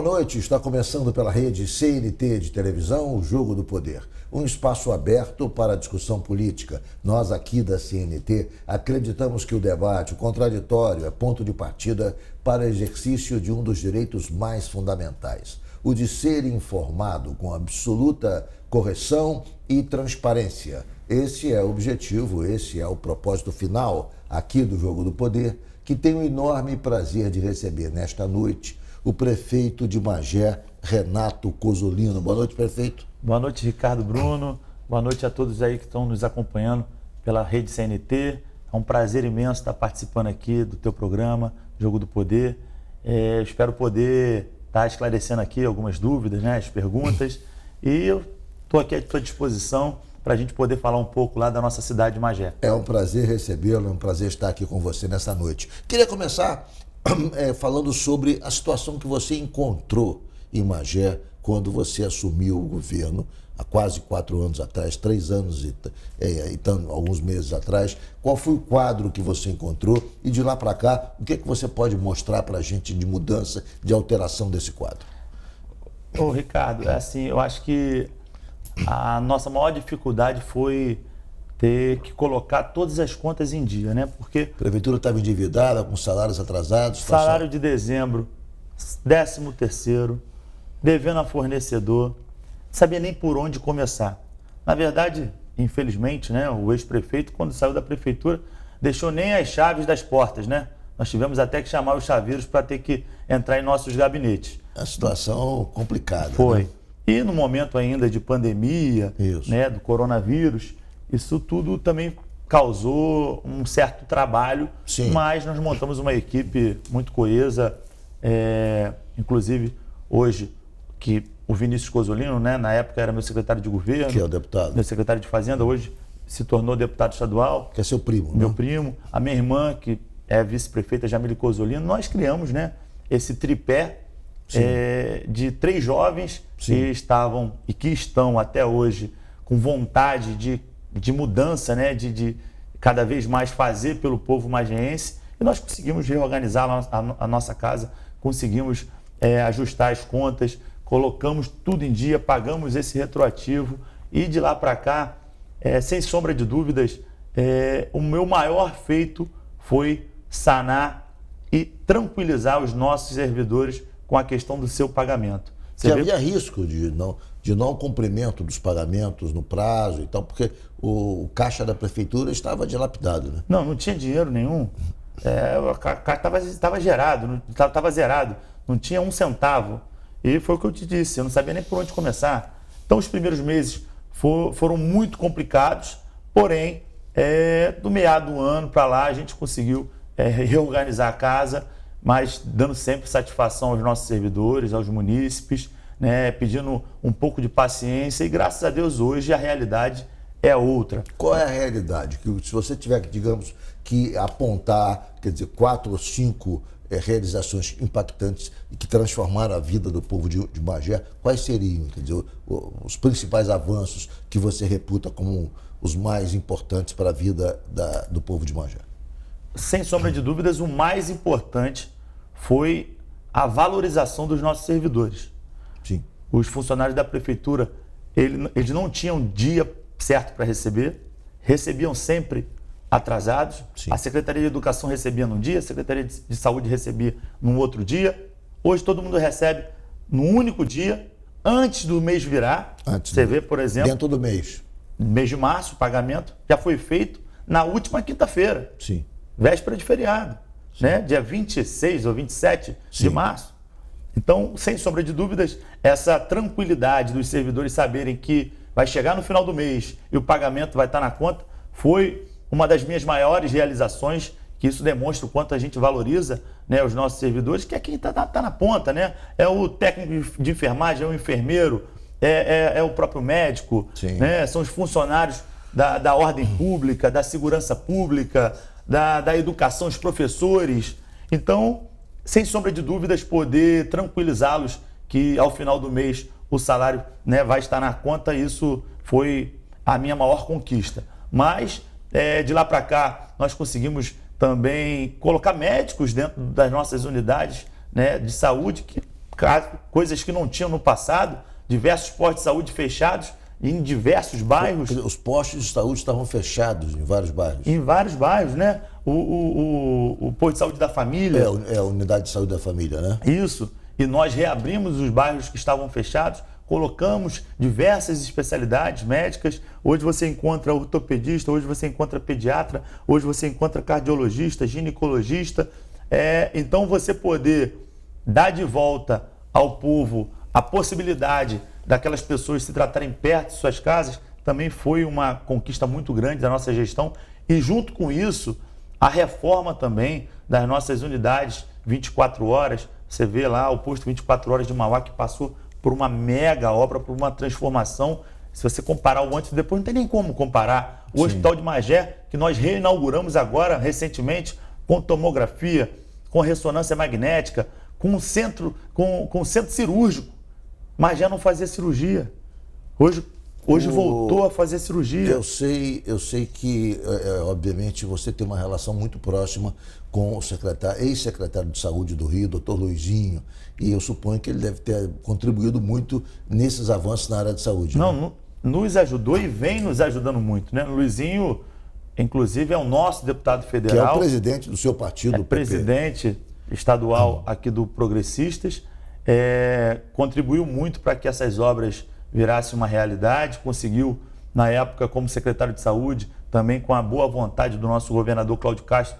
boa noite. Está começando pela rede CNT de televisão, o Jogo do Poder. Um espaço aberto para a discussão política. Nós aqui da CNT acreditamos que o debate, o contraditório, é ponto de partida para o exercício de um dos direitos mais fundamentais. O de ser informado com absoluta correção e transparência. Esse é o objetivo, esse é o propósito final aqui do Jogo do Poder, que tenho o enorme prazer de receber nesta noite o prefeito de Magé, Renato Cozzolino. Boa noite, prefeito. Boa noite, Ricardo Bruno. Boa noite a todos aí que estão nos acompanhando pela rede CNT. É um prazer imenso estar participando aqui do teu programa, Jogo do Poder. Espero poder estar esclarecendo aqui algumas dúvidas, né, as perguntas. E eu estou aqui à tua disposição para a gente poder falar um pouco lá da nossa cidade de Magé. É um prazer recebê-lo, é um prazer estar aqui com você nessa noite. Queria começar falando sobre a situação que você encontrou em Magé quando você assumiu o governo há quase 4 anos atrás, 3 anos e alguns meses atrás. Qual foi o quadro que você encontrou e de lá para cá, o que é que você pode mostrar para a gente de mudança, de alteração desse quadro? Ô, Ricardo, eu acho que a nossa maior dificuldade foi ter que colocar todas as contas em dia, né? Porque a prefeitura estava endividada, com salários atrasados. Salário de dezembro, 13º, devendo a fornecedor, não sabia nem por onde começar. Na verdade, infelizmente, né, o ex-prefeito, quando saiu da prefeitura, deixou nem as chaves das portas, né? Nós tivemos até que chamar os chaveiros para ter que entrar em nossos gabinetes. A situação complicada. Foi. Né? E no momento ainda de pandemia, né, do coronavírus, isso tudo também causou um certo trabalho. Sim. Mas nós montamos uma equipe muito coesa, inclusive hoje, que o Vinícius Cozzolino, né, na época era meu secretário de governo. Que é o deputado. Meu secretário de Fazenda, hoje se tornou deputado estadual. Que é seu primo, Meu né? primo. A minha irmã, que é vice-prefeita, Jamile Cozzolino. Nós criamos, né, esse tripé de 3 jovens que estavam e que estão até hoje com vontade de mudança, né, de cada vez mais fazer pelo povo magéense. E nós conseguimos reorganizar a nossa casa, conseguimos ajustar as contas, colocamos tudo em dia, pagamos esse retroativo e de lá para cá, sem sombra de dúvidas, o meu maior feito foi sanar e tranquilizar os nossos servidores com a questão do seu pagamento. Havia risco de não cumprimento dos pagamentos no prazo e tal, porque o caixa da prefeitura estava dilapidado, né? Não tinha dinheiro nenhum. O caixa estava zerado, não tinha 1 centavo. E foi o que eu te disse, eu não sabia nem por onde começar. Então os primeiros meses foram muito complicados, porém, do meado do ano para lá a gente conseguiu reorganizar a casa, mas dando sempre satisfação aos nossos servidores, aos munícipes, né, pedindo um pouco de paciência e graças a Deus hoje a realidade é outra. Qual é a realidade? Que se você tiver, digamos, que apontar, quer dizer, 4 ou 5 realizações impactantes e que transformaram a vida do povo de Magé, quais seriam, quer dizer, os principais avanços que você reputa como os mais importantes para a vida do povo de Magé? Sem sombra de dúvidas, o mais importante foi a valorização dos nossos servidores. Sim. Os funcionários da prefeitura, eles não tinham dia certo para receber, recebiam sempre atrasados. Sim. A Secretaria de Educação recebia num dia, a Secretaria de Saúde recebia num outro dia. Hoje todo mundo recebe num único dia, antes do mês virar. Você vê, por exemplo... Dentro do mês. Mês de março, o pagamento já foi feito na última quinta-feira. Sim. Véspera de feriado, né? Dia 26 ou 27 de março. Então, sem sombra de dúvidas, essa tranquilidade dos servidores saberem que vai chegar no final do mês e o pagamento vai estar na conta, foi uma das minhas maiores realizações, que isso demonstra o quanto a gente valoriza, né, os nossos servidores, que é quem está na ponta, né? É o técnico de enfermagem, é o enfermeiro, é o próprio médico, né? São os funcionários da ordem pública, da segurança pública, da educação, os professores. Então, sem sombra de dúvidas, poder tranquilizá-los que ao final do mês o salário, né, vai estar na conta, isso foi a minha maior conquista. Mas, de lá para cá, nós conseguimos também colocar médicos dentro das nossas unidades, né, de saúde, que coisas que não tinham no passado, diversos postos de saúde fechados em diversos bairros. Os postos de saúde estavam fechados em vários bairros. Em vários bairros, né? O posto de saúde da família. É a unidade de saúde da família, né? Isso. E nós reabrimos os bairros que estavam fechados, colocamos diversas especialidades médicas. Hoje você encontra ortopedista, hoje você encontra pediatra, hoje você encontra cardiologista, ginecologista. Então você poder dar de volta ao povo a possibilidade daquelas pessoas se tratarem perto de suas casas também foi uma conquista muito grande da nossa gestão. E junto com isso, a reforma também das nossas unidades 24 horas. Você vê lá o posto 24 horas de Mauá que passou por uma mega obra, por uma transformação. Se você comparar o antes e depois, não tem nem como comparar. O Hospital de Magé, que nós reinauguramos agora, recentemente, com tomografia, com ressonância magnética, com um centro cirúrgico. Magé não fazia cirurgia. Hoje voltou a fazer cirurgia. Eu sei que, obviamente, você tem uma relação muito próxima com o ex-secretário de Saúde do Rio, doutor Luizinho, e eu suponho que ele deve ter contribuído muito nesses avanços na área de saúde. Não, nos ajudou e vem nos ajudando muito, né? Luizinho, inclusive, é o nosso deputado federal. Que é o presidente do seu partido, do PP. Presidente estadual aqui do Progressistas. Contribuiu muito para que essas obras virassem uma realidade, conseguiu, na época, como secretário de Saúde, também com a boa vontade do nosso governador Cláudio Castro,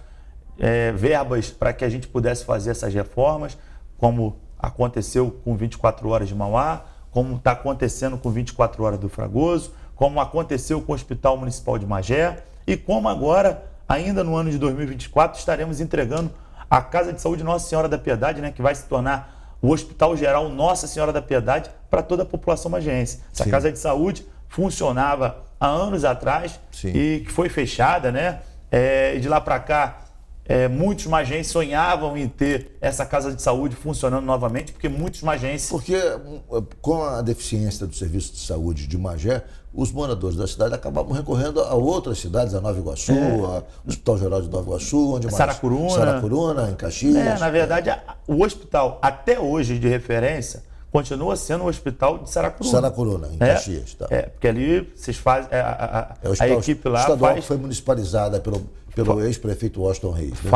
verbas para que a gente pudesse fazer essas reformas, como aconteceu com 24 horas de Mauá, como está acontecendo com 24 horas do Fragoso, como aconteceu com o Hospital Municipal de Magé e como agora, ainda no ano de 2024, estaremos entregando a Casa de Saúde Nossa Senhora da Piedade, né, que vai se tornar o Hospital Geral Nossa Senhora da Piedade para toda a população magiense. Essa Casa de Saúde funcionava há anos atrás e que foi fechada, né? E de lá para cá, muitos magienses sonhavam em ter essa Casa de Saúde funcionando novamente, porque muitos magienses... Porque com a deficiência do serviço de saúde de Magé, os moradores da cidade acabavam recorrendo a outras cidades, a Nova Iguaçu, ao Hospital Geral de Nova Iguaçu, onde mais? Saracuruna, em Caxias. Na verdade, o hospital, até hoje, de referência, continua sendo o Hospital de Saracuruna. Saracuruna, em Caxias. Tá. Porque ali vocês fazem... a equipe lá estadual que foi municipalizada pelo ex-prefeito Washington Reis. Né?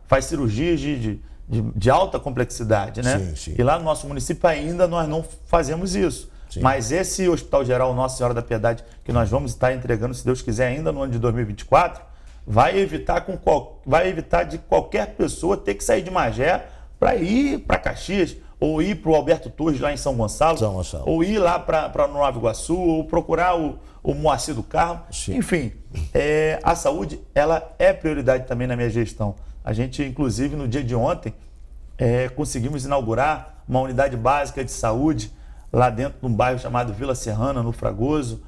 Faz cirurgias de alta complexidade, né? Sim. E lá no nosso município ainda nós não fazemos isso. Sim. Mas esse Hospital Geral Nossa Senhora da Piedade, que nós vamos estar entregando, se Deus quiser, ainda no ano de 2024, vai evitar de qualquer pessoa ter que sair de Magé para ir para Caxias, ou ir para o Alberto Torres lá em São Gonçalo, ou ir lá para Nova Iguaçu, ou procurar o Moacir do Carmo. Sim. Enfim, a saúde ela é prioridade também na minha gestão. A gente, inclusive, no dia de ontem, conseguimos inaugurar uma unidade básica de saúde lá dentro de um bairro chamado Vila Serrana, no Fragoso.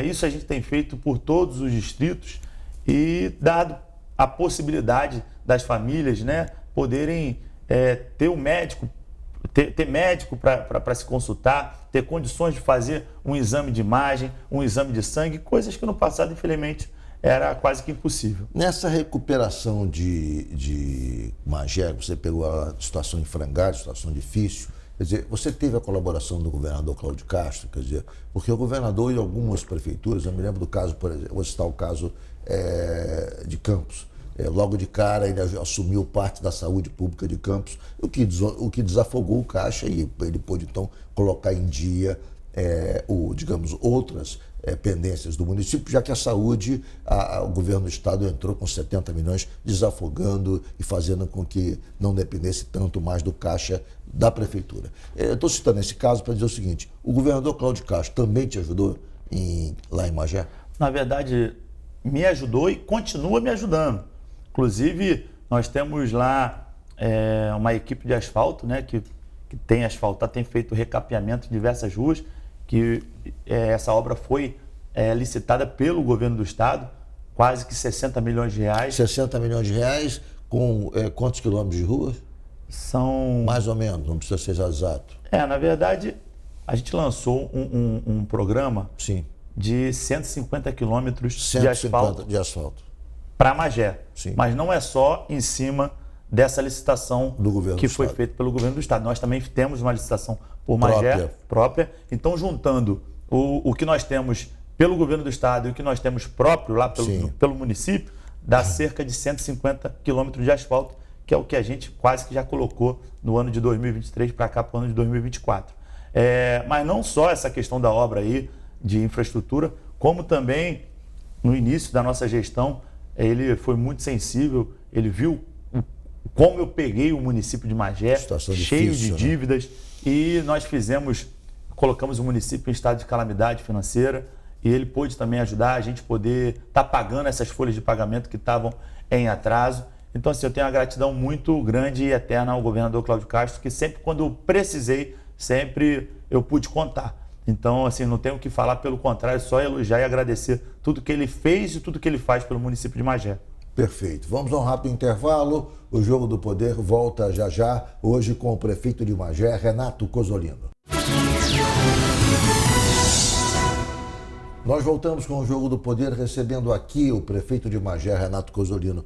Isso a gente tem feito por todos os distritos e dado a possibilidade das famílias, né, poderem ter um médico, ter médico para se consultar, ter condições de fazer um exame de imagem, um exame de sangue, coisas que no passado, infelizmente, era quase que impossível. Nessa recuperação de Magé, você pegou a situação em frangalhos, situação difícil, quer dizer, você teve a colaboração do governador Cláudio Castro, quer dizer, porque o governador e algumas prefeituras, eu me lembro do caso, por exemplo, vou citar o caso de Campos, logo de cara ele assumiu parte da saúde pública de Campos, o que desafogou o Caixa e ele pôde então colocar em dia, outras pendências do município, já que a saúde, o governo do estado entrou com 70 milhões, desafogando e fazendo com que não dependesse tanto mais do caixa da prefeitura. Eu estou citando esse caso para dizer o seguinte, o governador Cláudio Castro também te ajudou lá em Magé? Na verdade, me ajudou e continua me ajudando. Inclusive, nós temos lá uma equipe de asfalto, né, que tem asfaltado, tem feito recapeamento de diversas ruas, que essa obra foi licitada pelo governo do estado, quase que 60 milhões de reais. 60 milhões de reais com quantos quilômetros de rua? São... Mais ou menos, não precisa ser exato. Na verdade, a gente lançou um programa de 150 quilômetros de asfalto para Magé. Sim. Mas não é só em cima dessa licitação que foi Estado. feita pelo governo do Estado. Nós também temos uma licitação por Magé própria. Então, juntando o que nós temos pelo governo do Estado e o que nós temos próprio lá pelo município, dá cerca de 150 quilômetros de asfalto, que é o que a gente quase que já colocou no ano de 2023 para cá, para o ano de 2024. Mas não só essa questão da obra aí de infraestrutura, como também no início da nossa gestão, ele foi muito sensível, ele viu como eu peguei o município de Magé, cheio de dívidas, e nós colocamos o município em estado de calamidade financeira, e ele pôde também ajudar a gente poder estar pagando essas folhas de pagamento que estavam em atraso. Então, assim, eu tenho uma gratidão muito grande e eterna ao governador Cláudio Castro, que sempre quando eu precisei, sempre eu pude contar. Então, assim, não tenho o que falar, pelo contrário, só elogiar e agradecer tudo que ele fez e tudo que ele faz pelo município de Magé. Perfeito. Vamos a um rápido intervalo. O Jogo do Poder volta já já, hoje com o prefeito de Magé, Renato Cozzolino. Nós voltamos com o Jogo do Poder, recebendo aqui o prefeito de Magé, Renato Cozzolino.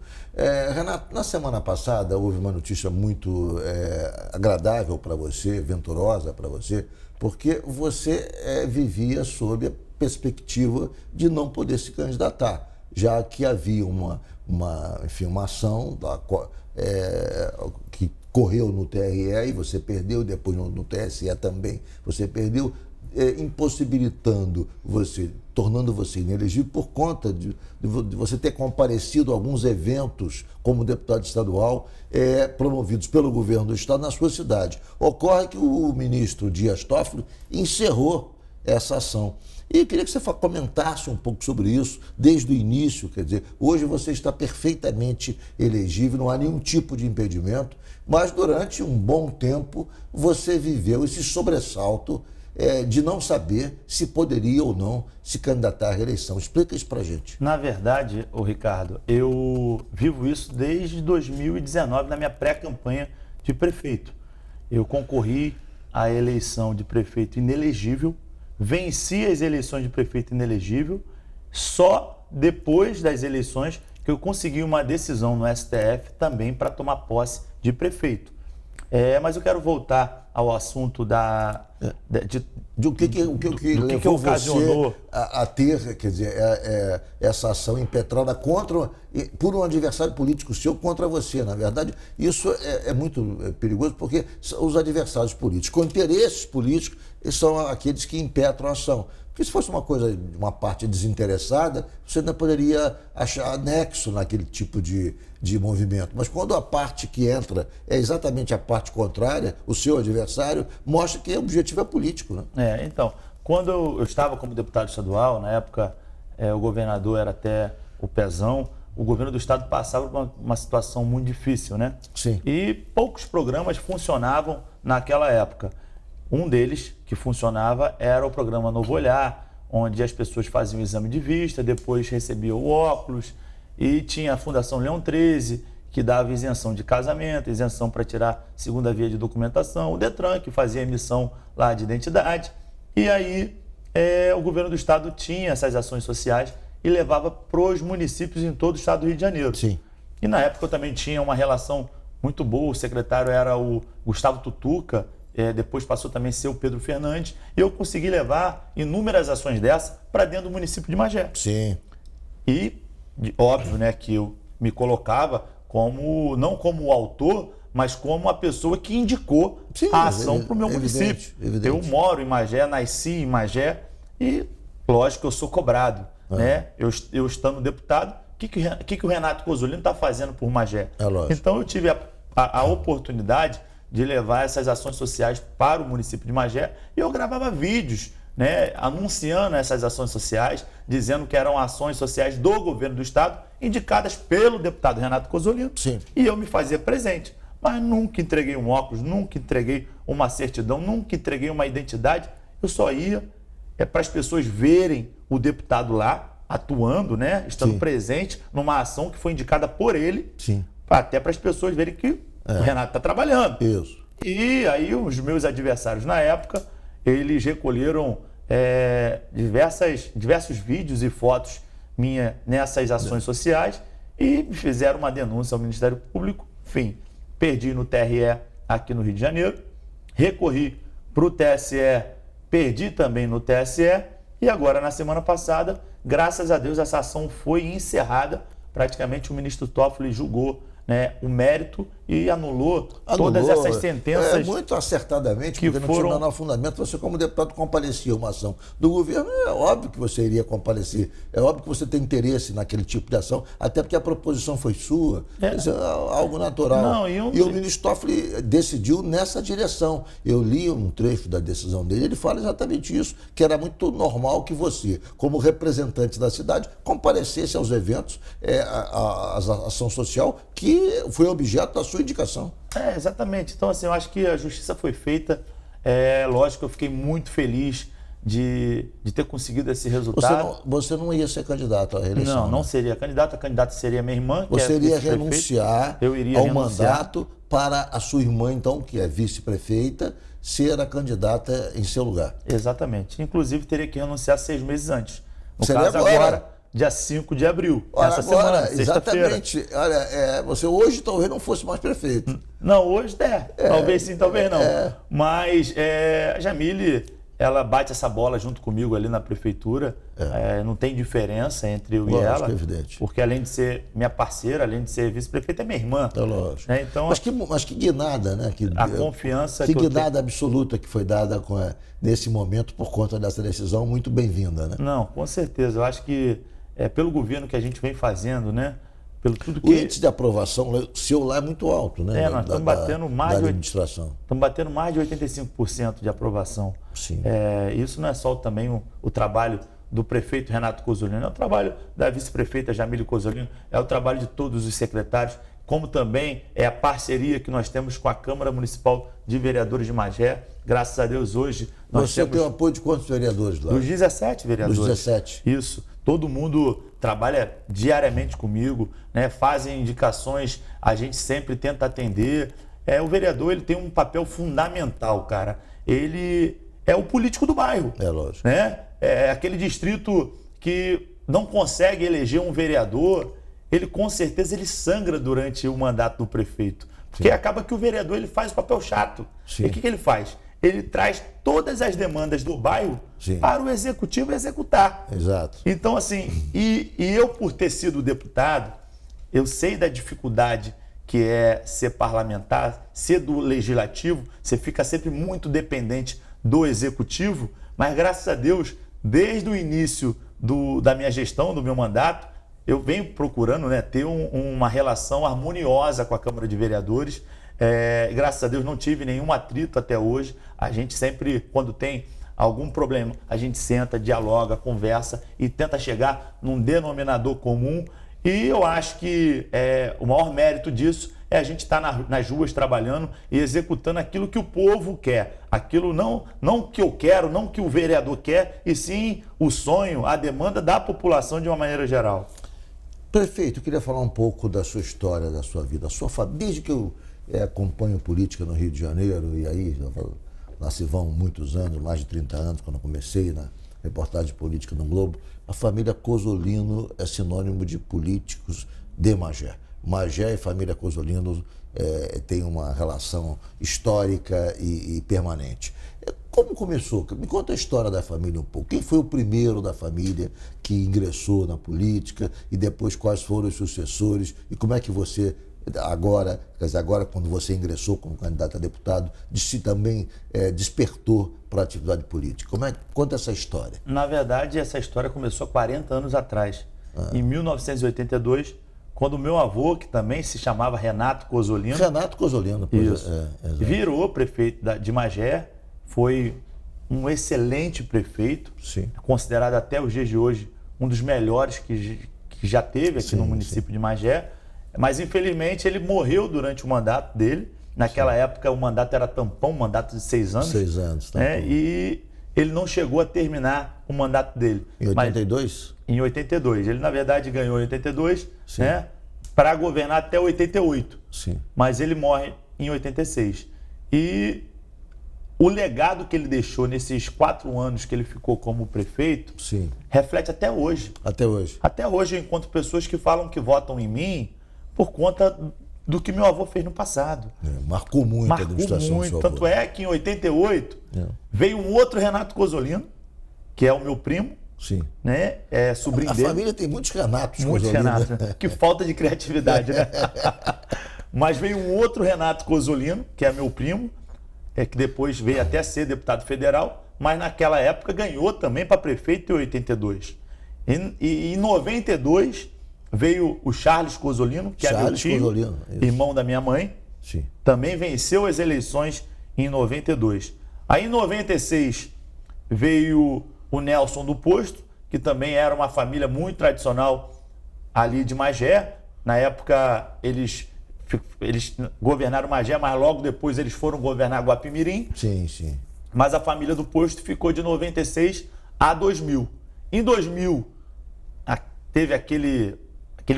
Renato, na semana passada houve uma notícia muito agradável para você, venturosa para você, porque você vivia sob a perspectiva de não poder se candidatar, já que havia uma ação que correu no TRE e você perdeu, depois no TSE também você perdeu, impossibilitando você, tornando você inelegível por conta de você ter comparecido a alguns eventos como deputado estadual promovidos pelo governo do estado na sua cidade. Ocorre que o ministro Dias Toffoli encerrou essa ação. E eu queria que você comentasse um pouco sobre isso desde o início, quer dizer, hoje você está perfeitamente elegível, não há nenhum tipo de impedimento, mas durante um bom tempo você viveu esse sobressalto de não saber se poderia ou não se candidatar à reeleição. Explica isso pra gente. Na verdade, Ricardo, eu vivo isso desde 2019, na minha pré-campanha de prefeito. Eu concorri à eleição de prefeito inelegível, venci as eleições de prefeito inelegível, só depois das eleições que eu consegui uma decisão no STF também para tomar posse de prefeito. Mas eu quero voltar ao assunto o que ocasionou você a ter, quer dizer, essa ação impetrada por um adversário político seu contra você. Na verdade, isso é muito perigoso, porque os adversários políticos com interesses políticos são aqueles que impetram a ação. Porque se fosse uma coisa de uma parte desinteressada, você ainda poderia achar nexo naquele tipo de movimento. Mas quando a parte que entra é exatamente a parte contrária, o seu adversário, mostra que o objetivo é político, né? Então, quando eu estava como deputado estadual, na época o governador era até o Pezão, o governo do estado passava por uma situação muito difícil, né? Sim. E poucos programas funcionavam naquela época. Um deles que funcionava era o programa Novo Olhar, onde as pessoas faziam o exame de vista, depois recebiam o óculos, e tinha a Fundação Leão 13, que dava isenção de casamento, isenção para tirar segunda via de documentação, o Detran, que fazia emissão lá de identidade. E aí o governo do estado tinha essas ações sociais e levava para os municípios em todo o estado do Rio de Janeiro. Sim. E na época eu também tinha uma relação muito boa, o secretário era o Gustavo Tutuca, depois passou também a ser o Pedro Fernandes, e eu consegui levar inúmeras ações dessas para dentro do município de Magé. Sim. E, óbvio, né, que eu me colocava não como autor, mas como a pessoa que indicou a ação para o meu município. Evidente. Eu moro em Magé, nasci em Magé e, lógico, eu sou cobrado. Né? Eu estando deputado, o que o Renato Cozzolino está fazendo por Magé? Então eu tive a oportunidade de levar essas ações sociais para o município de Magé e eu gravava vídeos, né, anunciando essas ações sociais, dizendo que eram ações sociais do governo do estado, indicadas pelo deputado Renato Cozzolino. Sim. E eu me fazia presente. Mas nunca entreguei um óculos, nunca entreguei uma certidão, nunca entreguei uma identidade. Eu só ia para as pessoas verem o deputado lá atuando, né, estando presente numa ação que foi indicada por ele, até para as pessoas verem que o Renato está trabalhando. Isso. E aí os meus adversários na época, eles recolheram diversos vídeos e fotos minhas nessas ações sociais e fizeram uma denúncia ao Ministério Público. Enfim, perdi no TRE aqui no Rio de Janeiro, recorri para o TSE, perdi também no TSE, e agora, na semana passada, graças a Deus, essa ação foi encerrada. Praticamente o ministro Toffoli julgou, né, o mérito e anulou todas essas sentenças. Muito acertadamente, porque não tinha o menor fundamento. Você, como deputado, comparecia uma ação do governo, é óbvio que você iria comparecer, é óbvio que você tem interesse naquele tipo de ação, até porque a proposição foi sua, isso é algo natural. Não, e o ministro Toffoli decidiu nessa direção. Eu li um trecho da decisão dele, ele fala exatamente isso, que era muito normal que você, como representante da cidade, comparecesse aos eventos, a ação social, que foi objeto da sua indicação. Exatamente. Então, assim, eu acho que a justiça foi feita. Lógico, eu fiquei muito feliz de ter conseguido esse resultado. Você não ia ser candidato à reeleição? Não seria candidato. A candidata seria minha irmã. Você iria renunciar ao mandato para a sua irmã, então, que é vice-prefeita, ser a candidata em seu lugar. Exatamente. Inclusive, teria que renunciar 6 meses antes. No Seria caso, agora, dia 5 de abril. Essa semana, sexta-feira. Exatamente. Olha, você hoje talvez não fosse mais prefeito. Não, hoje talvez sim, talvez não. Mas a Jamile, ela bate essa bola junto comigo ali na prefeitura. Não tem diferença entre eu e ela. É evidente. Porque além de ser minha parceira, além de ser vice-prefeita, é minha irmã. É lógico. Então, mas que guinada, né? A confiança que guinada absoluta que foi dada nesse momento por conta dessa decisão, muito bem-vinda, né? Não, com certeza. Eu acho que pelo governo que a gente vem fazendo, né? Pelo tudo o índice de aprovação seu lá é muito alto, né? Nós estamos batendo mais de administração. Estamos batendo mais de 85% de aprovação. Sim. Isso não é só também o trabalho do prefeito Renato Cozzolino, é o trabalho da vice-prefeita Jamile Cozzolino, é o trabalho de todos os secretários, como também é a parceria que nós temos com a Câmara Municipal de Vereadores de Magé. Graças a Deus, hoje nós temos... tem o apoio de quantos vereadores lá? Dos 17 vereadores. Dos 17. Isso. Todo mundo trabalha diariamente comigo, né? Fazem indicações, a gente sempre tenta atender. O vereador, ele tem um papel fundamental, cara. Ele é o político do bairro. É lógico. Né? É aquele distrito que não consegue eleger um vereador, ele com certeza ele sangra durante o mandato do prefeito. Porque acaba que o vereador ele faz o papel chato. Sim. E o que ele faz? Ele traz todas as demandas do bairro para o executivo executar. Exato. Então, assim, e eu por ter sido deputado, eu sei da dificuldade que é ser parlamentar, ser do legislativo, você fica sempre muito dependente do executivo, mas graças a Deus, desde o início da minha gestão, do meu mandato, eu venho procurando, né, ter uma relação harmoniosa com a Câmara de Vereadores. Graças a Deus não tive nenhum atrito até hoje. A gente sempre, quando tem algum problema, a gente senta, dialoga, conversa e tenta chegar num denominador comum. E eu acho que o maior mérito disso é a gente estar nas ruas trabalhando e executando aquilo que o povo quer. Aquilo não que eu quero, não que o vereador quer, e sim o sonho, a demanda da população de uma maneira geral. Prefeito, eu queria falar um pouco da sua história, da sua vida. Desde que eu acompanho política no Rio de Janeiro, e aí lá se vão muitos anos, mais de 30 anos, quando eu comecei na reportagem política no Globo, a família Cozzolino é sinônimo de políticos de Magé. Magé e família Cozzolino têm uma relação histórica e permanente. Como começou? Me conta a história da família um pouco. Quem foi o primeiro da família que ingressou na política e depois quais foram os sucessores e como é que você agora quando você ingressou como candidato a deputado, também despertou para a atividade política? Conta essa história. Na verdade, essa história começou 40 anos atrás. Em 1982, quando o meu avô, que também se chamava Renato Cozzolino... Renato Cozzolino, virou prefeito de Magé, foi um excelente prefeito, considerado até os dias de hoje um dos melhores que já teve aqui no município de Magé. Mas, infelizmente, ele morreu durante o mandato dele. Naquela época, o mandato era tampão, um mandato de 6 anos. 6 anos, tá. E ele não chegou a terminar o mandato dele. Em 82? Em 82. Ele, na verdade, ganhou em 82, né, para governar até 88. Sim. Mas ele morre em 86. E o legado que ele deixou nesses 4 anos que ele ficou como prefeito reflete até hoje. Até hoje. Até hoje eu encontro pessoas que falam que votam em mim por conta do que meu avô fez no passado. Marcou muito a administração do seu avô. Tanto é que em 88 veio um outro Renato Cozzolino, que é o meu primo, Sim. né? Sobrinho a dele. A família tem muitos Renatos. Muitos Renatos. Né? Que falta de criatividade, né? Mas veio um outro Renato Cozzolino, que é meu primo, que depois veio até ser deputado federal, mas naquela época ganhou também para prefeito em 82. E em 92 veio o Charles Cozzolino, que é meu tio, irmão da minha mãe. Sim. Também venceu as eleições em 92. Aí em 96 veio o Nelson do Posto, que também era uma família muito tradicional ali de Magé. Na época eles governaram Magé, mas logo depois eles foram governar Guapimirim. Sim, sim. Mas a família do Posto ficou de 96 a 2000. Em 2000 teve aquele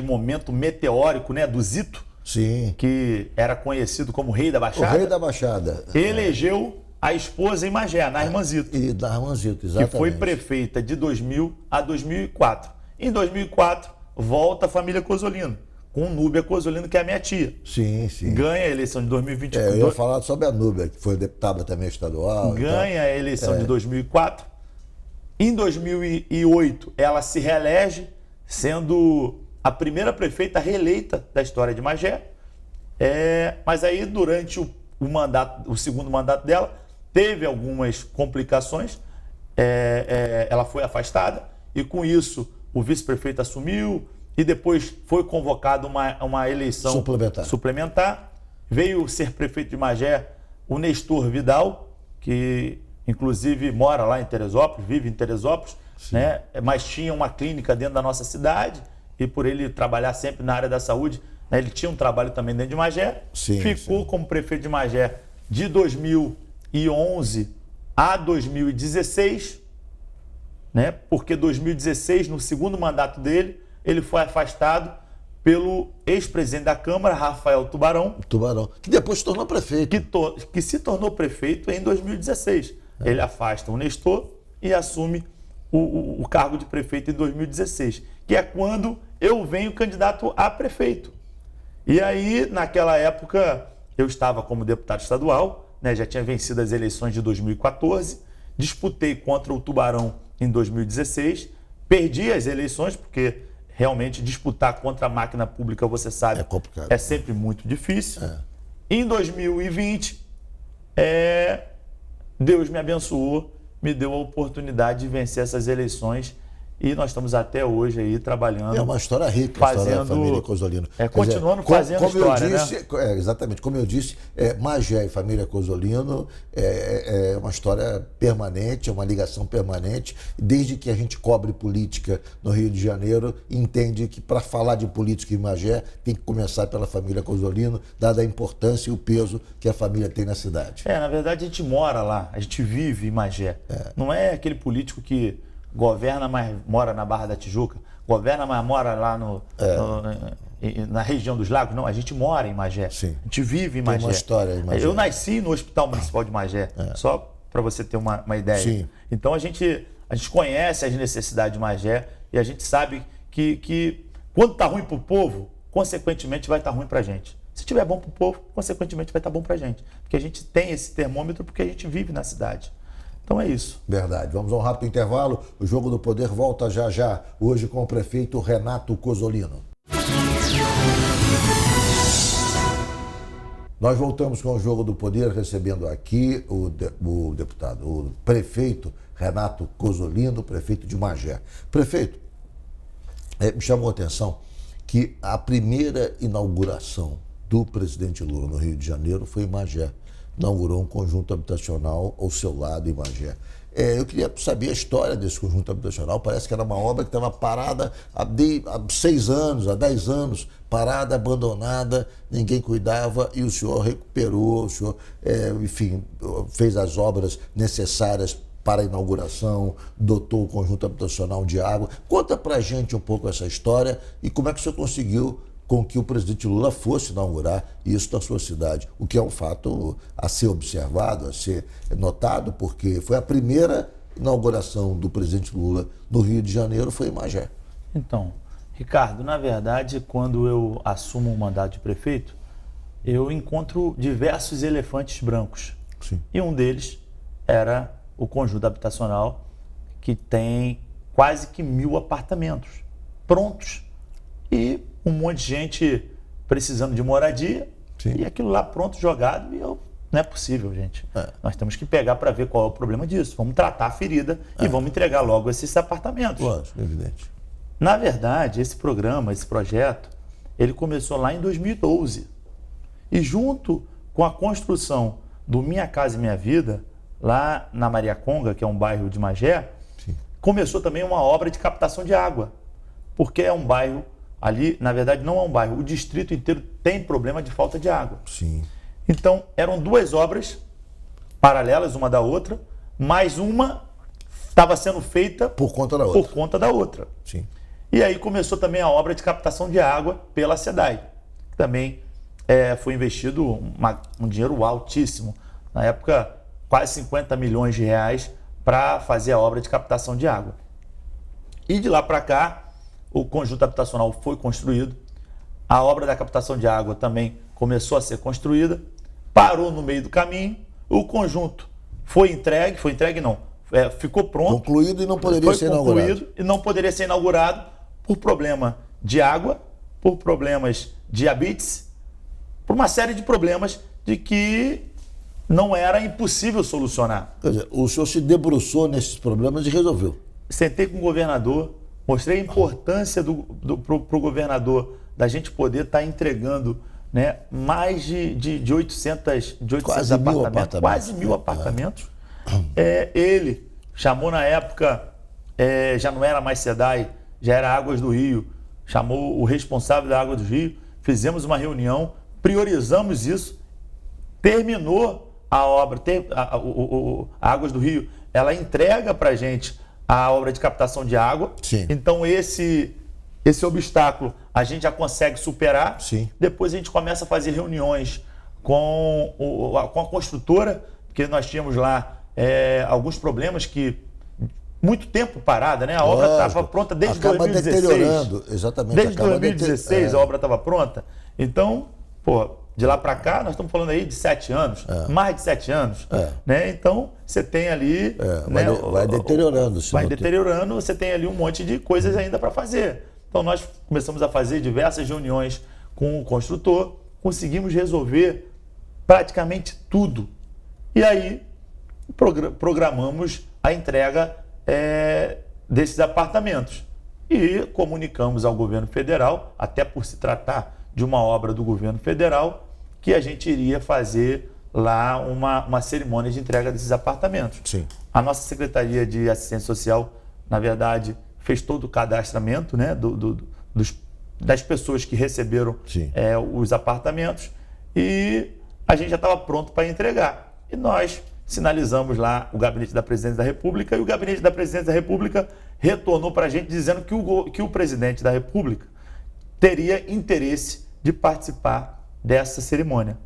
momento meteórico, né, do Zito. Sim. Que era conhecido como Rei da Baixada. O Rei da Baixada. Elegeu a esposa em Magé, Nairma Zito. E Nairma Zito, exatamente. Que foi prefeita de 2000 a 2004. Em 2004, volta a família Cozzolino, com Núbia Cozzolino, que é a minha tia. Sim, sim. Ganha a eleição de 2024. Eu ia falar sobre a Núbia, que foi deputada também estadual. Ganha a eleição de 2004. Em 2008, ela se reelege, sendo a primeira prefeita reeleita da história de Magé. Mas aí, durante o segundo mandato dela, teve algumas complicações. Ela foi afastada e, com isso, o vice-prefeito assumiu e depois foi convocada uma eleição suplementar. Veio ser prefeito de Magé o Nestor Vidal, que inclusive mora lá em Teresópolis, vive em Teresópolis, né? Mas tinha uma clínica dentro da nossa cidade e por ele trabalhar sempre na área da saúde, né, ele tinha um trabalho também dentro de Magé. Ficou como prefeito de Magé de 2011 a 2016, né? Porque 2016, no segundo mandato dele, ele foi afastado pelo ex-presidente da Câmara, Rafael Tubarão. Que depois se tornou prefeito. Que se tornou prefeito em 2016. Ele afasta o Nestor e assume o cargo de prefeito em 2016, que é quando eu venho candidato a prefeito. E aí, naquela época, eu estava como deputado estadual, né, já tinha vencido as eleições de 2014, disputei contra o Tubarão em 2016, perdi as eleições, porque realmente disputar contra a máquina pública, você sabe, é sempre muito difícil. Em 2020, Deus me abençoou, me deu a oportunidade de vencer essas eleições e nós estamos até hoje aí trabalhando. É uma história rica, a história da família Cozzolino. Continuando fazendo história, eu disse, né? Exatamente, como eu disse, Magé e família Cozzolino é uma história permanente, é uma ligação permanente. Desde que a gente cobre política no Rio de Janeiro, entende que para falar de política em Magé tem que começar pela família Cozzolino, dada a importância e o peso que a família tem na cidade. Na verdade a gente mora lá, a gente vive em Magé. Não é aquele político que governa, mas mora na Barra da Tijuca, governa, mas mora lá na região dos Lagos. Não, a gente mora em Magé. Sim. A gente vive em Magé. Tem uma história em Magé. Eu nasci no Hospital Municipal de Magé, só para você ter uma ideia. Sim. Então a gente conhece as necessidades de Magé e a gente sabe que quando está ruim para o povo, consequentemente vai estar ruim para a gente. Se estiver bom para o povo, consequentemente vai estar bom para a gente. Porque a gente tem esse termômetro porque a gente vive na cidade. Então é isso. Verdade. Vamos a um rápido intervalo. O Jogo do Poder volta já já. Hoje com o prefeito Renato Cozzolino. Nós voltamos com o Jogo do Poder, recebendo aqui o prefeito Renato Cozzolino, prefeito de Magé. Prefeito, me chamou a atenção que a primeira inauguração do presidente Lula no Rio de Janeiro foi em Magé. Inaugurou um conjunto habitacional ao seu lado em Magé. Eu queria saber a história desse conjunto habitacional. Parece que era uma obra que estava parada há 6 anos, há 10 anos, parada, abandonada, ninguém cuidava e o senhor recuperou, o senhor, enfim, fez as obras necessárias para a inauguração, dotou o conjunto habitacional de água. Conta pra gente um pouco essa história e como é que o senhor conseguiu com que o presidente Lula fosse inaugurar isso na sua cidade, o que é um fato a ser observado, a ser notado, porque foi a primeira inauguração do presidente Lula no Rio de Janeiro, foi em Magé. Então, Ricardo, na verdade, quando eu assumo o mandato de prefeito, eu encontro diversos elefantes brancos. Sim. E um deles era o conjunto habitacional, que tem quase que 1.000 apartamentos prontos. E um monte de gente precisando de moradia. Sim. E aquilo lá pronto, jogado, não é possível, gente. Nós temos que pegar para ver qual é o problema disso. Vamos tratar a ferida e vamos entregar logo esses apartamentos. Lógico, evidente. Na verdade, esse programa, esse projeto, ele começou lá em 2012. E junto com a construção do Minha Casa e Minha Vida, lá na Mariaconga, que é um bairro de Magé, Sim. começou também uma obra de captação de água. Porque é um bairro, ali, na verdade, não é um bairro, o distrito inteiro tem problema de falta de água. Sim. Então, eram duas obras paralelas uma da outra, mas uma estava sendo feita Por conta da outra. por conta da outra. Sim. E aí começou também a obra de captação de água pela SEDAI. Também foi investido um dinheiro altíssimo. Na época, quase 50 milhões de reais para fazer a obra de captação de água. E de lá para cá, o conjunto habitacional foi construído. A obra da captação de água também começou a ser construída. Parou no meio do caminho. O conjunto ficou pronto. Concluído e não poderia ser inaugurado. Concluído e não poderia ser inaugurado por problema de água, por problemas de habites, por uma série de problemas de que não era impossível solucionar. Quer dizer, o senhor se debruçou nesses problemas e resolveu. Sentei com o governador, mostrei a importância para o governador da gente poder estar entregando, né, mais de 800 Quase apartamentos. Quase 1.000 apartamentos. Ele chamou na época, já não era mais SEDAI, já era Águas do Rio, chamou o responsável da Água do Rio, fizemos uma reunião, priorizamos isso, terminou a obra, a Águas do Rio, ela entrega para a gente a obra de captação de água. Sim. Então esse obstáculo a gente já consegue superar. Sim. Depois a gente começa a fazer reuniões com a construtora, porque nós tínhamos lá alguns problemas que muito tempo parada, né? A obra estava pronta desde acaba 2016. Deteriorando, exatamente. Desde 2016 a obra estava pronta. Então, de lá para cá, nós estamos falando aí de 7 anos, mais de 7 anos. Né? Então, você tem ali... né, vai deteriorando. Vai deteriorando, você tem ali um monte de coisas ainda para fazer. Então, nós começamos a fazer diversas reuniões com o construtor, conseguimos resolver praticamente tudo. E aí, programamos a entrega desses apartamentos. E comunicamos ao governo federal, até por se tratar de uma obra do governo federal, que a gente iria fazer lá uma cerimônia de entrega desses apartamentos. Sim. A nossa Secretaria de Assistência Social, na verdade, fez todo o cadastramento, né, das pessoas que receberam os apartamentos, e a gente já estava pronto para entregar. E nós sinalizamos lá o Gabinete da Presidência da República, e o Gabinete da Presidência da República retornou para a gente dizendo que o Presidente da República teria interesse de participar dessa cerimônia.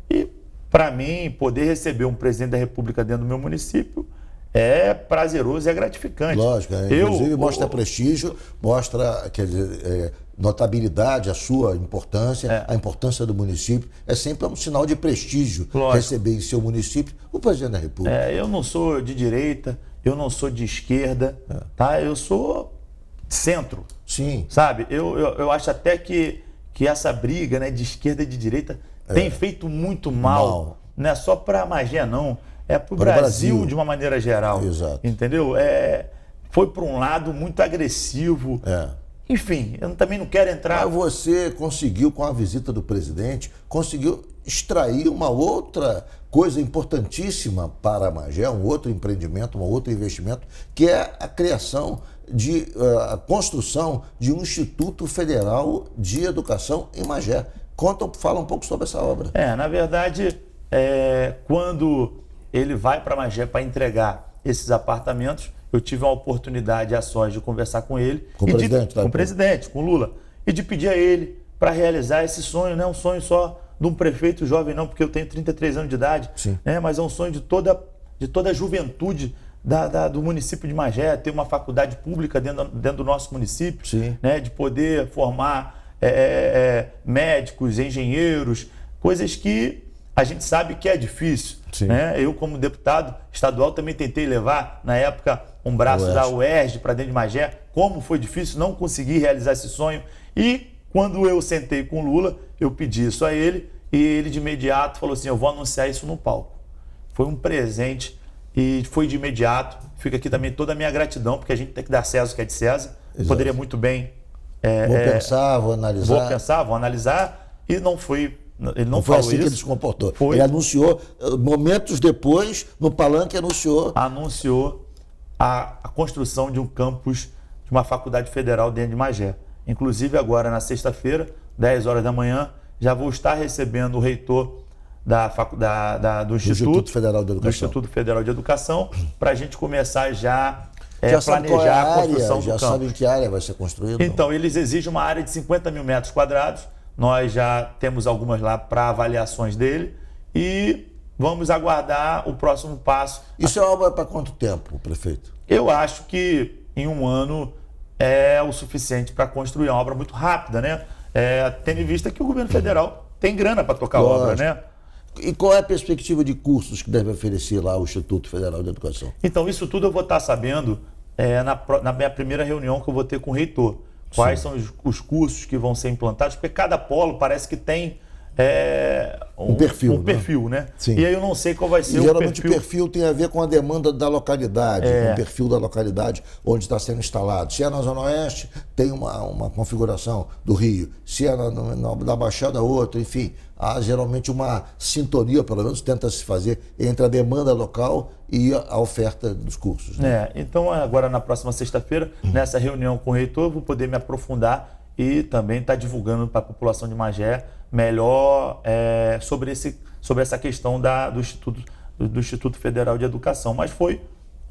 E, para mim, poder receber um Presidente da República dentro do meu município é prazeroso e é gratificante. Lógico, inclusive mostra prestígio, mostra, quer dizer, notabilidade, a sua importância, a importância do município. É sempre um sinal de prestígio receber em seu município o Presidente da República. Eu não sou de direita, eu não sou de esquerda, tá? Eu sou centro. Sim. Sabe? Eu acho até que essa briga, né, de esquerda e de direita tem feito muito mal. Não é só para Magé, não. É para o Brasil de uma maneira geral. Exato. Entendeu? Foi para um lado muito agressivo. Enfim, eu também não quero entrar... Mas você conseguiu, com a visita do presidente, conseguiu extrair uma outra coisa importantíssima para a Magé, um outro empreendimento, um outro investimento, que é a criação a construção de um Instituto Federal de Educação em Magé. Fala um pouco sobre essa obra. Na verdade, quando ele vai para Magé para entregar esses apartamentos, eu tive uma oportunidade a sós de conversar com ele. Com o presidente? Com o presidente, com o Lula. E de pedir a ele para realizar esse sonho. Não é um sonho só de um prefeito jovem, não, porque eu tenho 33 anos de idade. Né? Mas é um sonho de toda a juventude do município de Magé, ter uma faculdade pública dentro do nosso município, né? De poder formar médicos, engenheiros, coisas que a gente sabe que é difícil. Né? Eu, como deputado estadual, também tentei levar, na época, um braço da UERJ para dentro de Magé. Como foi difícil, não consegui realizar esse sonho. E quando eu sentei com o Lula, eu pedi isso a ele e ele de imediato falou assim, eu vou anunciar isso no palco. Foi um presente e foi de imediato. Fica aqui também toda a minha gratidão, porque a gente tem que dar César o que é de César. Exato. Poderia muito bem... vou pensar, vou analisar. Vou pensar, vou analisar. E não foi... Ele não foi falou assim isso. Que ele se comportou. Foi. Ele anunciou, momentos depois, no palanque, anunciou a construção de um campus de uma faculdade federal dentro de Magé. Inclusive agora na sexta-feira, 10 horas da manhã, já vou estar recebendo o reitor do Instituto Federal de Educação para a gente começar já planejar a construção do campus. Já sabem que área vai ser construída? Então, eles exigem uma área de 50 mil metros quadrados. Nós já temos algumas lá para avaliações dele e vamos aguardar o próximo passo. Isso é obra para quanto tempo, prefeito? Eu acho que em um ano é o suficiente para construir uma obra muito rápida, né? Tendo em vista que o governo federal tem grana para tocar a obra, né? E qual é a perspectiva de cursos que deve oferecer lá o Instituto Federal de Educação? Então, isso tudo eu vou estar sabendo na minha primeira reunião que eu vou ter com o reitor. Quais são os cursos que vão ser implantados, porque cada polo parece que tem um perfil, né? Sim. E aí eu não sei qual vai ser o perfil. Geralmente o perfil tem a ver com a demanda da localidade, com o perfil da localidade onde está sendo instalado. Se é na Zona Oeste, tem uma configuração do Rio. Se é na Baixada, outra, enfim. Há geralmente uma sintonia, pelo menos tenta se fazer, entre a demanda local e a oferta dos cursos. Né? Então agora na próxima sexta-feira, nessa reunião com o reitor, eu vou poder me aprofundar e também estar divulgando para a população de Magé melhor sobre essa questão do Instituto Federal de Educação. Mas foi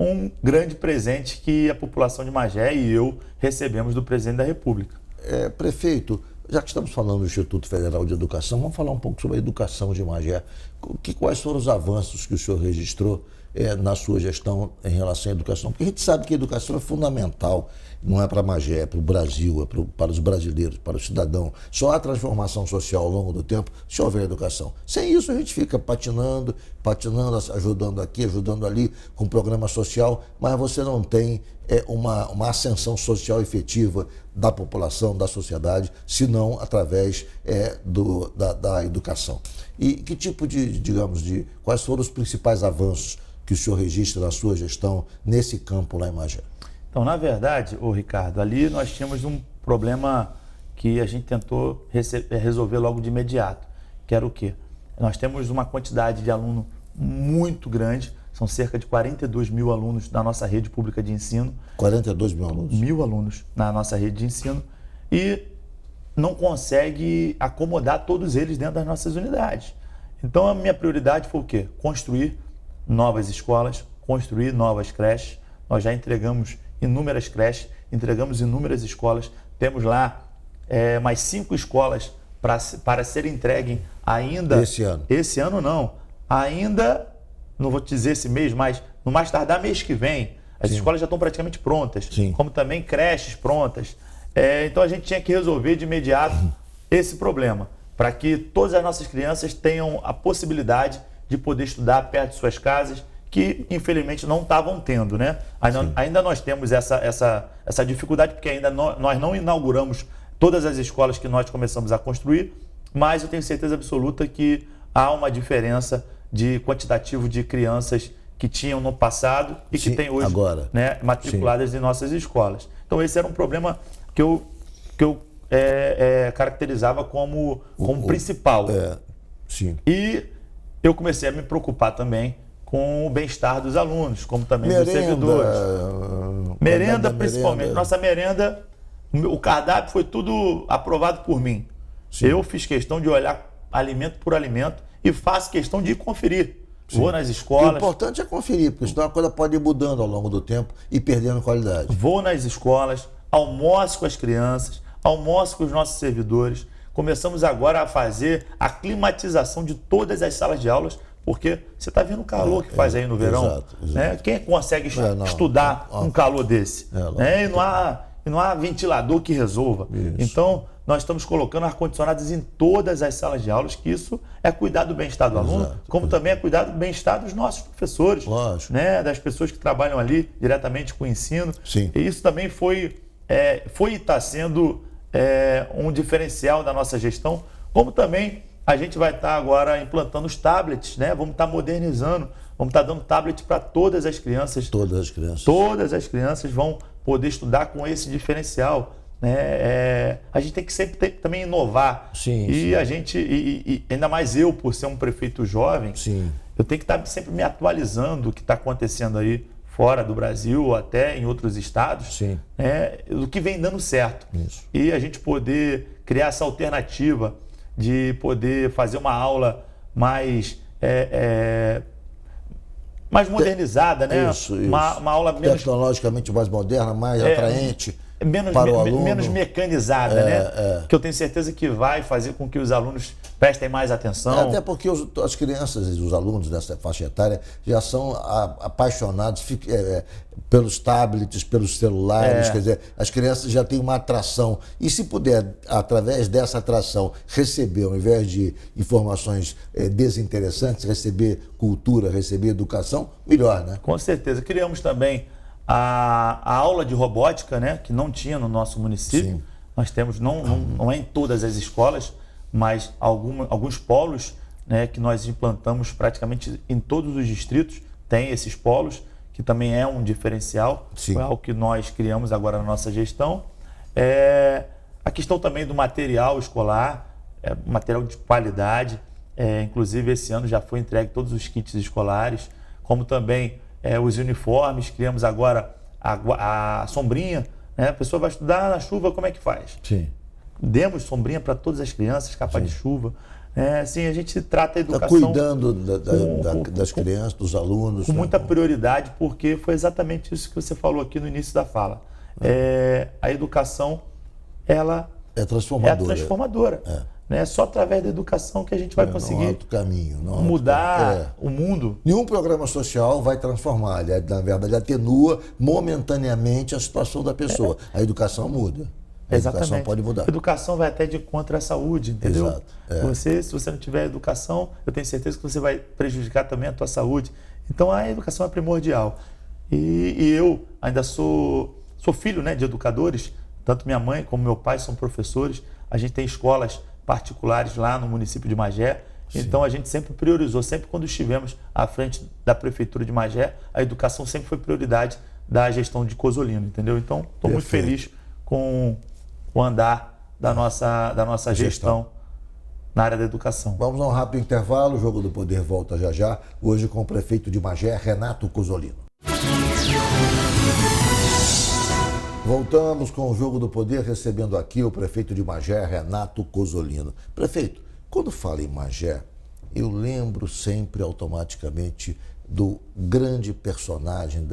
um grande presente que a população de Magé e eu recebemos do presidente da República. Prefeito, já que estamos falando do Instituto Federal de Educação, vamos falar um pouco sobre a educação de Magé. Quais foram os avanços que o senhor registrou na sua gestão em relação à educação? Porque a gente sabe que a educação é fundamental, não é para Magé, é para o Brasil, para os brasileiros, para o cidadão. Só há transformação social ao longo do tempo se houver educação. Sem isso a gente fica patinando, ajudando aqui, ajudando ali, com programa social, mas você não tem uma ascensão social efetiva da população, da sociedade, senão através da educação. E que tipo quais foram os principais avanços que o senhor registra na sua gestão nesse campo lá em Magé? Então, na verdade, Ricardo, ali nós tínhamos um problema que a gente tentou resolver logo de imediato, que era o quê? Nós temos uma quantidade de aluno muito grande, são cerca de 42 mil alunos na nossa rede pública de ensino. 42 mil alunos? 1.000 alunos na nossa rede de ensino e não consegue acomodar todos eles dentro das nossas unidades. Então, a minha prioridade foi o quê? Construir novas escolas, construir novas creches. Nós já entregamos inúmeras creches, entregamos inúmeras escolas. Temos lá mais 5 escolas para serem entregues ainda... Esse ano? Esse ano não. Ainda, não vou te dizer esse mês, mas no mais tardar mês que vem, as escolas já estão praticamente prontas. Sim. Como também creches prontas. Então a gente tinha que resolver de imediato esse problema, para que todas as nossas crianças tenham a possibilidade de poder estudar perto de suas casas, que infelizmente não estavam tendo, né? Ainda nós temos essa dificuldade, porque ainda nós não inauguramos todas as escolas que nós começamos a construir, mas eu tenho certeza absoluta que há uma diferença de quantitativo de crianças que tinham no passado e que tem hoje agora, né, matriculadas em nossas escolas. Então esse era um problema que eu caracterizava como principal. Sim. E eu comecei a me preocupar também com o bem-estar dos alunos, como também dos servidores. Merenda, principalmente. Nossa merenda, o cardápio foi tudo aprovado por mim. Sim. Eu fiz questão de olhar alimento por alimento e faço questão de conferir. Sim. Vou nas escolas. O importante é conferir, porque senão a coisa pode ir mudando ao longo do tempo e perdendo qualidade. Vou nas escolas, almoço com as crianças, almoço com os nossos servidores. Começamos agora a fazer a climatização de todas as salas de aulas, porque você está vendo o calor que faz aí no verão. Exato. Né? Quem consegue estudar um calor desse? E não há ventilador que resolva. Isso. Então, nós estamos colocando ar-condicionados em todas as salas de aulas, que isso é cuidar do bem-estar do aluno, como também é cuidar do bem-estar dos nossos professores, né? Das pessoas que trabalham ali diretamente com o ensino. Sim. E isso também foi e está sendo um diferencial da nossa gestão, como também a gente vai estar agora implantando os tablets, né? Vamos estar modernizando, vamos estar dando tablet para todas as crianças. Todas as crianças. Todas as crianças vão poder estudar com esse diferencial, né? A gente tem que sempre também inovar. Sim, e sim. a gente, e ainda mais eu, por ser um prefeito jovem, Sim. eu tenho que estar sempre me atualizando do que está acontecendo aí fora do Brasil ou até em outros estados, Sim. Do que vem dando certo. Isso. E a gente poder criar essa alternativa de poder fazer uma aula mais modernizada, né? Isso. Uma aula menos tecnologicamente mais moderna, mais atraente menos, para o aluno. menos mecanizada, né? Que eu tenho certeza que vai fazer com que os alunos prestem mais atenção. Até porque as crianças e os alunos dessa faixa etária já são apaixonados pelos tablets, pelos celulares, quer dizer, as crianças já têm uma atração. E se puder, através dessa atração, receber, ao invés de informações desinteressantes, receber cultura, receber educação, melhor, né? Com certeza. Criamos também a aula de robótica, né, que não tinha no nosso município. Sim. Nós temos, não é em todas as escolas, mas alguns polos, né, que nós implantamos praticamente em todos os distritos, tem esses polos, que também é um diferencial. Sim. Foi algo que nós criamos agora na nossa gestão. A questão também do material escolar, material de qualidade, inclusive esse ano já foi entregue todos os kits escolares, como também os uniformes. Criamos agora a sombrinha, né? A pessoa vai estudar na chuva, como é que faz? Sim. Demos sombrinha para todas as crianças, capa de chuva. Assim, a gente trata a educação... Está cuidando das crianças, dos alunos. Com muita prioridade, porque foi exatamente isso que você falou aqui no início da fala. A educação, ela é transformadora. É só através da educação que a gente vai conseguir outro caminho, mudar o mundo. Nenhum programa social vai transformar, ele, na verdade, atenua momentaneamente a situação da pessoa. A educação muda. A educação pode mudar. A educação vai até de contra a saúde, entendeu? Exato. Se você não tiver educação, eu tenho certeza que você vai prejudicar também a tua saúde. Então a educação é primordial. E eu ainda sou filho, né, de educadores, tanto minha mãe como meu pai são professores. A gente tem escolas particulares lá no município de Magé. Sim. Então a gente sempre priorizou, sempre quando estivemos à frente da prefeitura de Magé, a educação sempre foi prioridade da gestão de Cozzolino, entendeu? Então estou muito feliz com o andar da nossa gestão na área da educação. Vamos a um rápido intervalo, o Jogo do Poder volta já já, hoje com o prefeito de Magé, Renato Cozzolino. Voltamos com o Jogo do Poder, recebendo aqui o prefeito de Magé, Renato Cozzolino. Prefeito, quando falo em Magé, eu lembro sempre automaticamente do grande personagem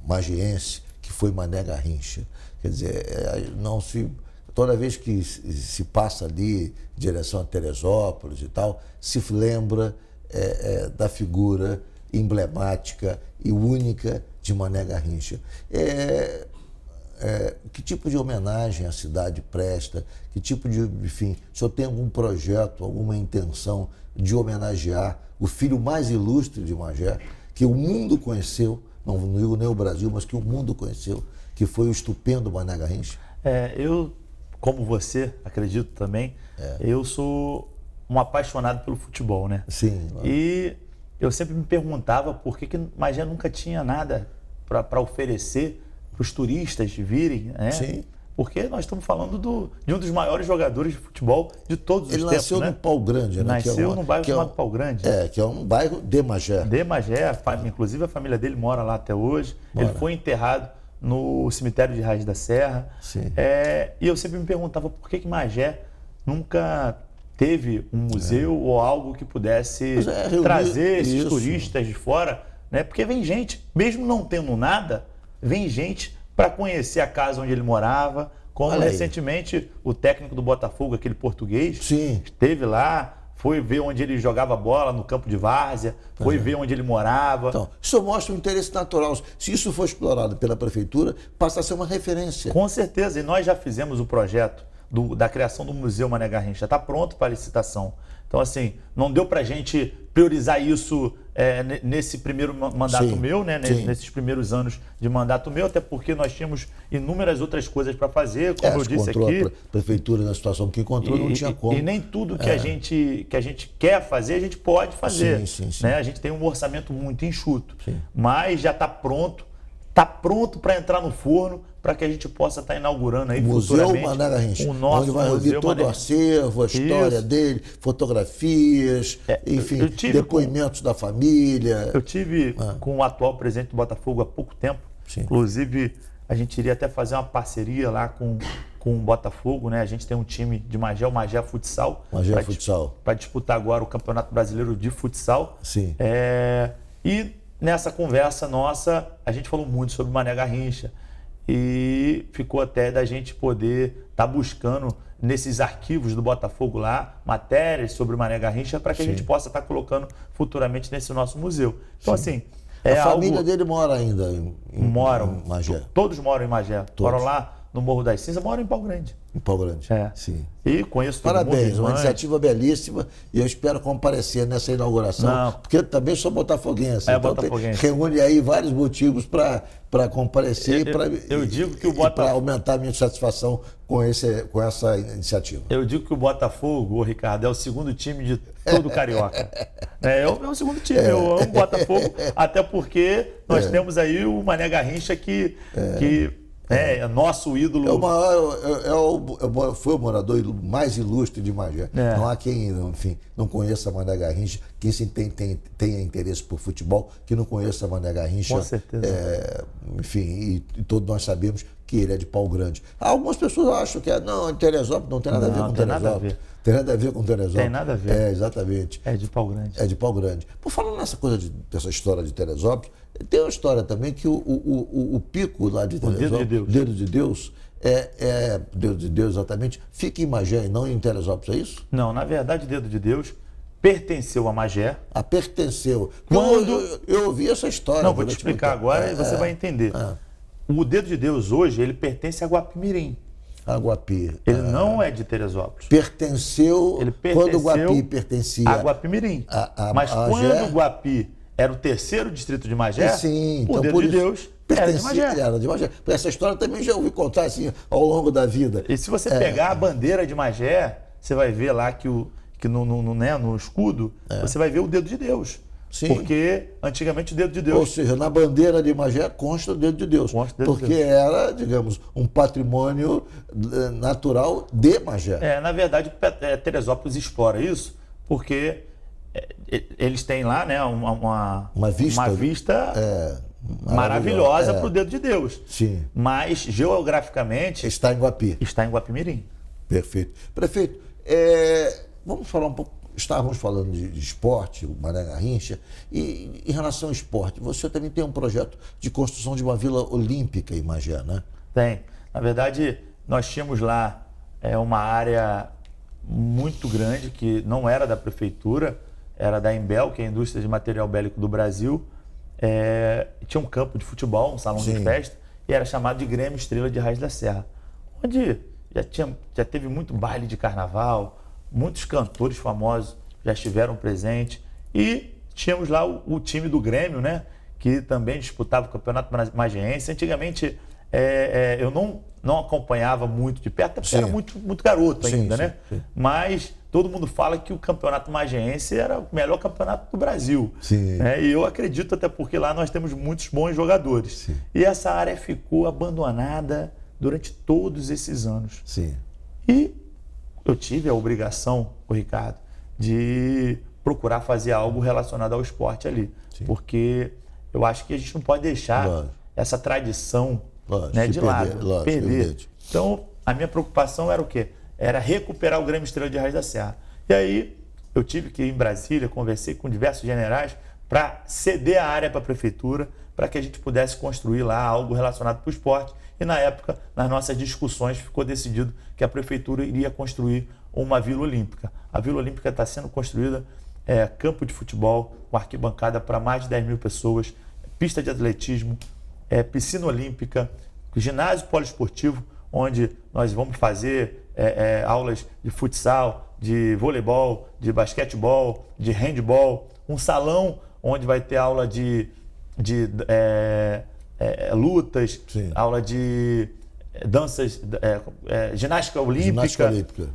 magiense que foi Mané Garrincha. Quer dizer, toda vez que se passa ali em direção a Teresópolis e tal, se lembra da figura emblemática e única de Mané Garrincha. Que tipo de homenagem a cidade presta? Que tipo de, enfim, o senhor tem algum projeto, alguma intenção de homenagear o filho mais ilustre de Magé, que o mundo conheceu, não digo nem o Brasil, mas que o mundo conheceu, que foi o estupendo Mané Garrincha? Eu, como você, acredito também, eu sou um apaixonado pelo futebol, né? Sim. E eu sempre me perguntava por que Magé nunca tinha nada para oferecer para os turistas virem, né? Sim. Porque nós estamos falando de um dos maiores jogadores de futebol de todos os tempos. Ele nasceu no Pau Grande, né? Nasceu num bairro chamado Pau Grande. Que é um bairro de Magé. De Magé, inclusive a família dele mora lá até hoje. Ele foi enterrado no cemitério de Raiz da Serra. Sim. E eu sempre me perguntava por que Magé nunca teve um museu ou algo que pudesse trazer esses turistas de fora, né? Porque vem gente, mesmo não tendo nada, vem gente para conhecer a casa onde ele morava, como recentemente o técnico do Botafogo, aquele português, Sim. esteve lá, foi ver onde ele jogava bola no campo de várzea, foi ver onde ele morava. Então, isso mostra um interesse natural. Se isso for explorado pela prefeitura, passa a ser uma referência. Com certeza, e nós já fizemos o projeto da criação do Museu Mané Garrincha, está pronto para licitação. Então, assim, não deu para a gente priorizar isso nesse primeiro mandato meu, né? Nesses primeiros anos de mandato meu, até porque nós tínhamos inúmeras outras coisas para fazer, como eu disse aqui. A prefeitura, na situação que encontrou, não tinha como. E nem tudo que a gente quer fazer, a gente pode fazer. Sim. Né? A gente tem um orçamento muito enxuto, mas já está pronto para entrar no forno, para que a gente possa estar inaugurando aí futuramente Mané Garrincha, o nosso onde vai reunir todo o acervo, a história dele, fotografias, enfim, depoimentos da família. Eu tive com o atual presidente do Botafogo há pouco tempo. Sim. Inclusive, a gente iria até fazer uma parceria lá com o Botafogo, né? A gente tem um time de Magé, o Magé Futsal. Magé Futsal. Para disputar agora o Campeonato Brasileiro de Futsal. Sim. E nessa conversa nossa, a gente falou muito sobre o Mané Garrincha. E ficou até da gente poder estar buscando nesses arquivos do Botafogo lá, matérias sobre o Mané Garrincha, para que a gente possa estar colocando futuramente nesse nosso museu. Então, assim... a família dele mora ainda em Magé? Todos moram em Magé. Moram lá no Morro das Cinzas, moram em Pau Grande. Em Pau Grande. Sim. E conheço todo mundo. Parabéns, uma iniciativa belíssima, e eu espero comparecer nessa inauguração, porque eu também sou botafoguense. Então botafoguense. Reúne aí vários motivos para comparecer para aumentar a minha satisfação com essa iniciativa. Eu digo que o Botafogo, Ricardo, é o segundo time de todo carioca. É o segundo time. Eu amo o Botafogo, até porque nós temos aí o Mané Garrincha que é nosso ídolo. Foi o morador mais ilustre de Magé. Não há quem, enfim, não conheça Mané Garrincha. Quem tenha interesse por futebol, que não conheça Mané Garrincha. Com certeza. Enfim, e todos nós sabemos que ele é de Pau Grande. Algumas pessoas acham que em Teresópolis, não tem nada a ver com Teresópolis. Tem nada a ver com Teresópolis. Tem nada a ver. Exatamente. É de Pau Grande. É de Pau Grande. Por falar nessa coisa dessa história de Teresópolis, tem uma história também que o pico lá de Teresópolis, o Dedo de Deus, Dedo de Deus exatamente, fica em Magé e não em Teresópolis, é isso? Não, na verdade, Dedo de Deus pertenceu a Magé. Pertenceu. Quando... Eu ouvi essa história. Não, vou te explicar agora e você vai entender. O Dedo de Deus hoje, ele pertence a Guapimirim. Guapi. Ele não é de Teresópolis. Pertenceu quando o Guapi pertencia a Guapimirim. Mas quando o Guapi era o terceiro distrito de Magé, sim, o Dedo de Deus era de Magé. Era de Magé. Essa história também já ouvi contar assim, ao longo da vida. E se você pegar a bandeira de Magé, você vai ver lá que no escudo, você vai ver o Dedo de Deus. Sim. Porque antigamente o Dedo de Deus... Ou seja, na bandeira de Magé consta o Dedo de Deus. Porque era, digamos, um patrimônio natural de Magé. Na verdade, Teresópolis explora isso, porque eles têm lá, né, uma vista maravilhosa para o Dedo de Deus. Sim. Mas, geograficamente... Está em Guapi. Está em Guapimirim. Perfeito. Prefeito, vamos falar um pouco... Estávamos falando de esporte, o Mané Garrincha, e em relação ao esporte, você também tem um projeto de construção de uma vila olímpica em Magé, né? Tem. Na verdade, nós tínhamos lá uma área muito grande, que não era da prefeitura, era da Embel, que é a Indústria de Material Bélico do Brasil. Tinha um campo de futebol, um salão de festa, e era chamado de Grêmio Estrela de Raiz da Serra, onde já teve muito baile de carnaval, muitos cantores famosos já estiveram presentes, e tínhamos lá o time do Grêmio, né, que também disputava o Campeonato Magiense. Antigamente eu não acompanhava muito de perto, porque era muito garoto ainda, né? Sim. Mas todo mundo fala que o Campeonato Magiense era o melhor campeonato do Brasil. Sim. E eu acredito, até porque lá nós temos muitos bons jogadores. Sim. E essa área ficou abandonada durante todos esses anos. Sim. E eu tive a obrigação, Ricardo, de procurar fazer algo relacionado ao esporte ali. Sim. Porque eu acho que a gente não pode deixar essa tradição de lado, perder. Então, a minha preocupação era o quê? Era recuperar o Grêmio Estrela de Raiz da Serra. E aí, eu tive que ir em Brasília, conversei com diversos generais para ceder a área para a prefeitura, para que a gente pudesse construir lá algo relacionado para o esporte. E na época, nas nossas discussões, ficou decidido que a prefeitura iria construir uma Vila Olímpica. A Vila Olímpica está sendo construída, campo de futebol, com arquibancada para mais de 10 mil pessoas, pista de atletismo, piscina olímpica, ginásio poliesportivo, onde nós vamos fazer aulas de futsal, de voleibol, de basquetebol, de handball, um salão onde vai ter aula de lutas, Sim. aula de danças, ginástica olímpica. Ginástica olímpica.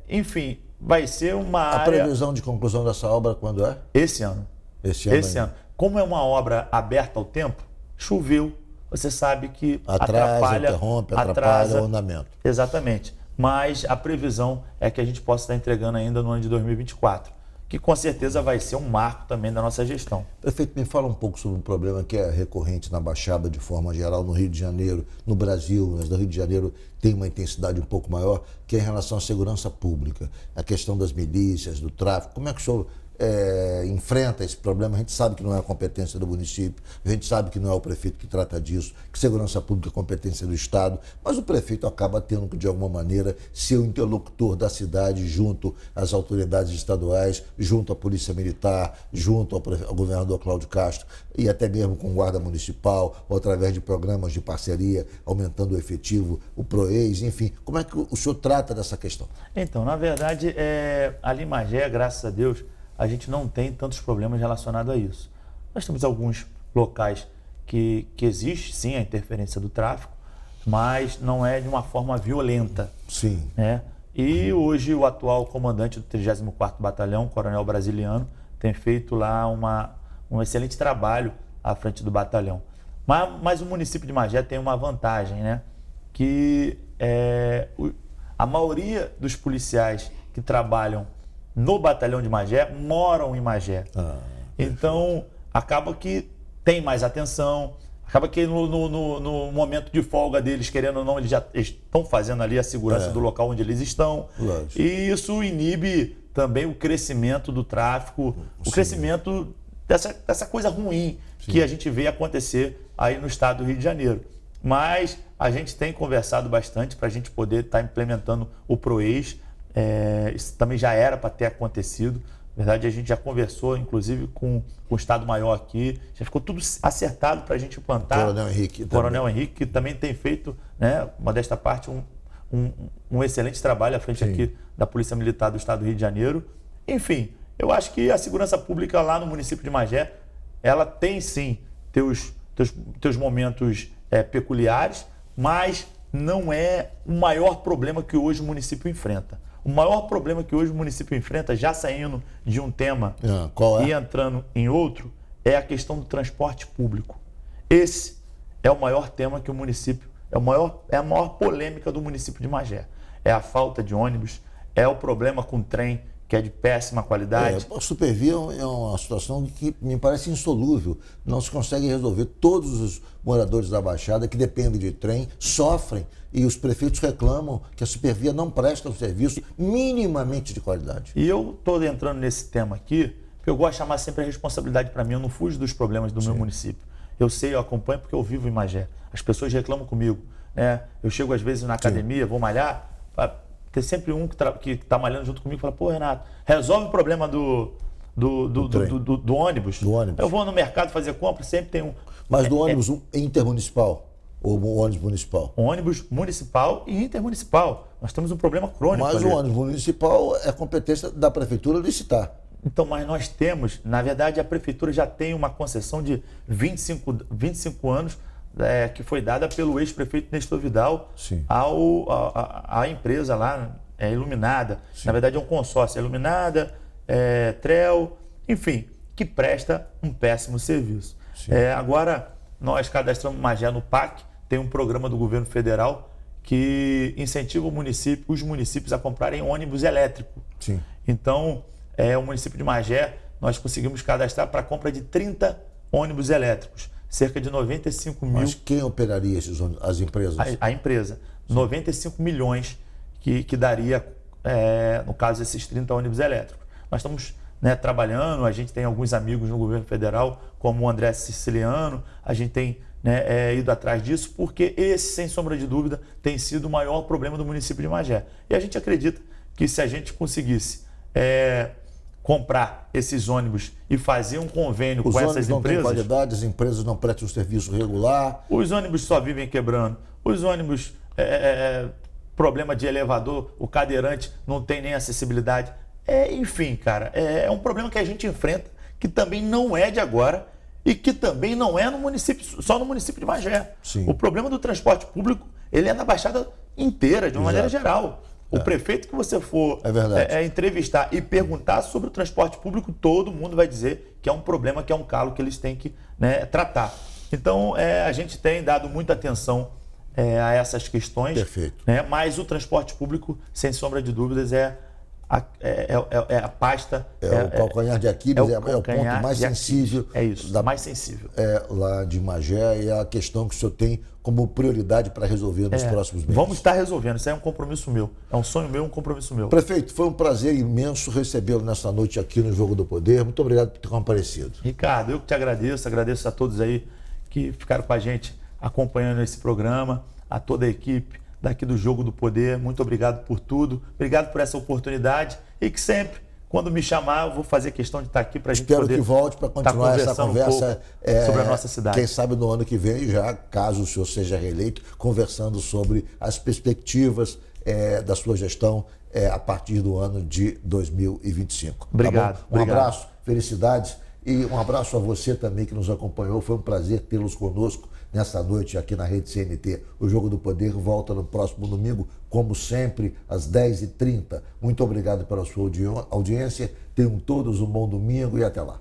Enfim, vai ser uma A área... previsão de conclusão dessa obra quando é? Esse ano. Esse ano. Como é uma obra aberta ao tempo, choveu, você sabe que atrapalha o andamento. Exatamente. Mas a previsão é que a gente possa estar entregando ainda no ano de 2024, que com certeza vai ser um marco também da nossa gestão. Prefeito, me fala um pouco sobre um problema que é recorrente na Baixada de forma geral, no Rio de Janeiro, no Brasil, mas no Rio de Janeiro tem uma intensidade um pouco maior, que é em relação à segurança pública, a questão das milícias, do tráfico. Como é que o senhor enfrenta esse problema? A gente sabe que não é a competência do município, a gente sabe que não é o prefeito que trata disso, que segurança pública é competência do Estado, mas o prefeito acaba tendo que, de alguma maneira, ser o interlocutor da cidade junto às autoridades estaduais, junto à Polícia Militar, junto ao governador Cláudio Castro e até mesmo com guarda municipal, ou através de programas de parceria, aumentando o efetivo, o PROEIS, enfim. Como é que o senhor trata dessa questão? Então, na verdade, ali em Magé, graças a Deus, a gente não tem tantos problemas relacionados a isso. Nós temos alguns locais que existe, sim, a interferência do tráfico, mas não é de uma forma violenta. Sim. Né? E hoje o atual comandante do 34º Batalhão, Coronel Brasiliano, tem feito lá um excelente trabalho à frente do batalhão. Mas o município de Magé tem uma vantagem, né? Que a maioria dos policiais que trabalham no batalhão de Magé moram em Magé. Então, acaba que tem mais atenção, acaba que no momento de folga deles, querendo ou não, eles já estão fazendo ali a segurança do local onde eles estão. Lógico. E isso inibe também o crescimento do tráfico, o crescimento dessa coisa ruim que a gente vê acontecer aí no estado do Rio de Janeiro. Mas a gente tem conversado bastante para a gente poder estar implementando o PROEIS. Isso também já era para ter acontecido. Na verdade, a gente já conversou, inclusive, com o Estado-Maior aqui. Já ficou tudo acertado para a gente implantar. Coronel Henrique, que também tem feito, né, modesta parte, um excelente trabalho à frente aqui da Polícia Militar do Estado do Rio de Janeiro. Enfim, eu acho que a segurança pública lá no município de Magé, ela tem sim teus momentos peculiares, mas não é o maior problema que hoje o município enfrenta. O maior problema que hoje o município enfrenta, já saindo de um tema e entrando em outro, é a questão do transporte público. Esse é o maior tema que o município, é a maior polêmica do município de Magé. É a falta de ônibus, é o problema com o trem, que é de péssima qualidade. A Supervia é uma situação que me parece insolúvel. Não se consegue resolver. Todos os moradores da Baixada que dependem de trem sofrem e os prefeitos reclamam que a Supervia não presta um serviço minimamente de qualidade. E eu estou entrando nesse tema aqui, porque eu gosto de chamar sempre a responsabilidade para mim. Eu não fujo dos problemas do meu município. Eu sei, eu acompanho porque eu vivo em Magé. As pessoas reclamam comigo. Né? Eu chego às vezes na academia, vou malhar, tem sempre um que está malhando junto comigo e fala: pô, Renato, resolve o problema do ônibus. Eu vou no mercado fazer compra, sempre tem um. Mas do ônibus intermunicipal ou ônibus municipal? Ônibus municipal e intermunicipal. Nós temos um problema crônico. Mas o ônibus municipal é competência da prefeitura licitar. Então, mas nós temos, na verdade, a prefeitura já tem uma concessão de 25 anos que foi dada pelo ex-prefeito Nestor Vidal à empresa lá, Iluminada. Sim. Na verdade, é um consórcio, Iluminada, TREL, enfim, que presta um péssimo serviço. Agora, nós cadastramos Magé no PAC, tem um programa do governo federal que incentiva os municípios a comprarem ônibus elétrico. Sim. Então, o município de Magé, nós conseguimos cadastrar para a compra de 30 ônibus elétricos. Cerca de 95 mil. Mas quem operaria esses ônibus? As empresas? A empresa. 95 milhões que daria, no caso, esses 30 ônibus elétricos. Nós estamos trabalhando, a gente tem alguns amigos no governo federal, como o André Siciliano, a gente tem ido atrás disso, porque esse, sem sombra de dúvida, tem sido o maior problema do município de Magé. E a gente acredita que se a gente conseguisse comprar esses ônibus e fazer um convênio com essas empresas... Os ônibus não têm qualidade, as empresas não prestam um serviço regular. Os ônibus só vivem quebrando. Os ônibus problema de elevador, o cadeirante não tem nem acessibilidade. Enfim, cara, é um problema que a gente enfrenta, que também não é de agora e que também não é no município, só no município de Magé. Sim. O problema do transporte público, ele é na Baixada inteira, de uma maneira geral. O prefeito que você for entrevistar e perguntar sobre o transporte público, todo mundo vai dizer que é um problema, que é um calo que eles têm que, né, tratar. Então, a gente tem dado muita atenção a essas questões. Perfeito. Né, mas o transporte público, sem sombra de dúvidas, é a pasta. O calcanhar de Aquiles, é o ponto mais sensível. É isso, mais sensível. Lá de Magé, e é a questão que o senhor tem como prioridade para resolver nos próximos meses. Vamos estar resolvendo, isso é um compromisso meu. É um sonho meu, um compromisso meu. Prefeito, foi um prazer imenso recebê-lo nessa noite aqui no Jogo do Poder. Muito obrigado por ter comparecido. Ricardo, eu que te agradeço a todos aí que ficaram com a gente acompanhando esse programa, a toda a equipe daqui do Jogo do Poder. Muito obrigado por tudo, obrigado por essa oportunidade e que sempre, quando me chamar, eu vou fazer questão de estar aqui para a gente poder... Espero que volte para continuar essa conversa sobre a nossa cidade. Quem sabe no ano que vem, já caso o senhor seja reeleito, conversando sobre as perspectivas da sua gestão a partir do ano de 2025. Obrigado. Tá bom? Um abraço, felicidades e um abraço a você também que nos acompanhou. Foi um prazer tê-los conosco nessa noite aqui na Rede CNT. O Jogo do Poder volta no próximo domingo, como sempre, às 10h30. Muito obrigado pela sua audiência. Tenham todos um bom domingo e até lá.